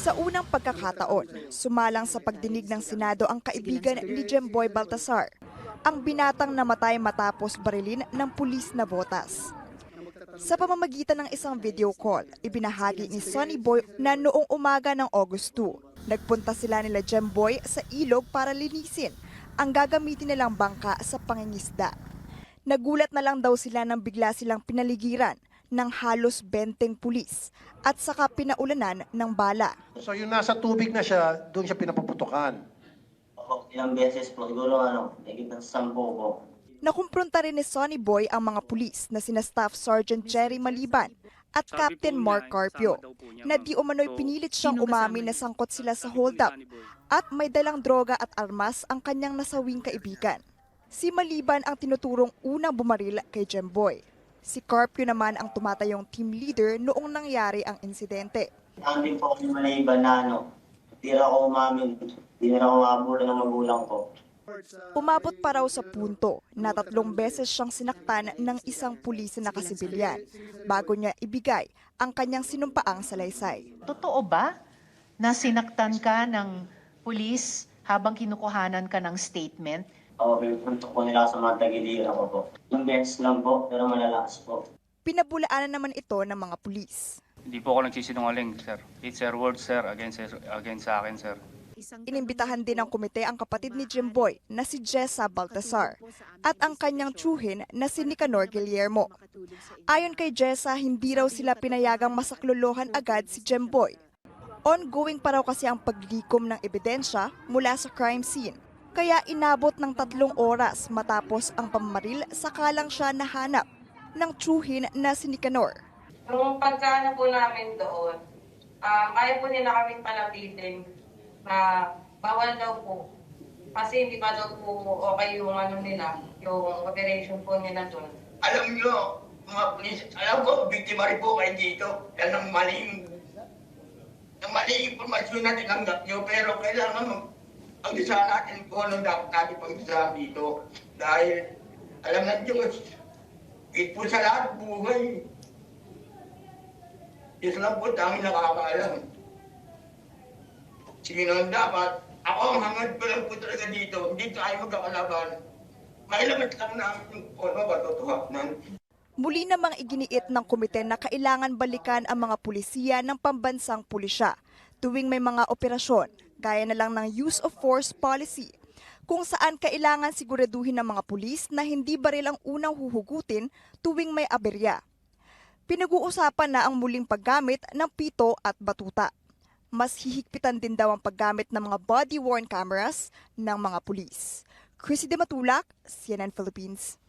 Sa unang pagkakataon, sumalang sa pagdinig ng Senado ang kaibigan ni Jemboy Baltasar, ang binatang namatay matapos barilin ng pulis na botas. Sa pamamagitan ng isang video call, ibinahagi ni Sonny Boy na noong umaga ng August 2, nagpunta sila nila Jemboy sa ilog para linisin ang gagamitin nilang bangka sa pangingisda. Nagulat na lang daw sila nang bigla silang pinaligiran ng halos 20 pulis at saka pinaulanan ng bala. So yung nasa tubig na siya, doon siya pinapuputukan? Opo, ilang beses po. Siguro higit ng 10 po. Nakumpronta rin ni Sonny Boy ang mga pulis na sina Staff Sergeant Jerry Maliban at Captain Mark Carpio na di umano'y pinilit siyang umamin na sangkot sila sa hold-up at may dalang droga at armas ang kanyang nasawing kaibigan. Si Maliban ang tinuturong unang bumaril kay Jemboy. Si Carpio naman ang tumatayong team leader noong nangyari ang insidente. Ang din po kami Maliban na di na ako umamin, di na ako mabula ng magulang ko. Umabot pa raw sa punto na 3 beses siyang sinaktan ng isang pulis na nakasibilyan bago niya ibigay ang kanyang sinumpaang salaysay. Totoo ba na sinaktan ka ng pulis habang kinukuhanan ka ng statement? Ako, pinupuntok po nila sa mga tagiliran ko po. Yung beses lang po, pero malalakas po. Pinabulaanan naman ito ng mga pulis. Hindi po ako nagsisinungaling, sir. It's their word, sir, against sa akin, sir. Inimbitahan din ng komite ang kapatid ni Jemboy na si Jessa Baltasar at ang kanyang tiyuhin na si Nicanor Guillermo. Ayon kay Jessa, hindi raw sila pinayagang masaklolohan agad si Jemboy. Ongoing pa raw kasi ang paglikom ng ebidensya mula sa crime scene. Kaya inabot ng 3 oras matapos ang pamamaril saka lang siya nahanap ng tiyuhin na si Nicanor. Nung pagkaano po namin doon, ayaw po nila kaming palapitin na bawal daw po. Kasi hindi pa daw po okay yung nila, yung operation po nila doon. Alam nyo, mga pulis, alam ko, biktima rin po kayo dito. Yan ang maling informasyon na tinanggap nyo, pero kailangan pag-isahan natin kung anong dapat natin pag-isahan dito. Dahil, alam na Diyos, higit po sa lahat buhay. Diyos lang po tanging nakakaalam. Sige lang dapat, ako ang hangad ko lang po talaga dito, hindi tayo magkakalaban. Mailamat lang namin yung katotohanan. Muli namang iginiit ng komite na kailangan balikan ang mga pulisiya ng pambansang pulisya tuwing may mga operasyon, gaya na lang ng use of force policy, kung saan kailangan siguraduhin ng mga pulis na hindi baril ang unang huhugutin tuwing may aberya. Pinag-uusapan na ang muling paggamit ng pito at batuta. Mas hihigpitan din daw ang paggamit ng mga body-worn cameras ng mga pulis. Chrissy de Matulak, CNN Philippines.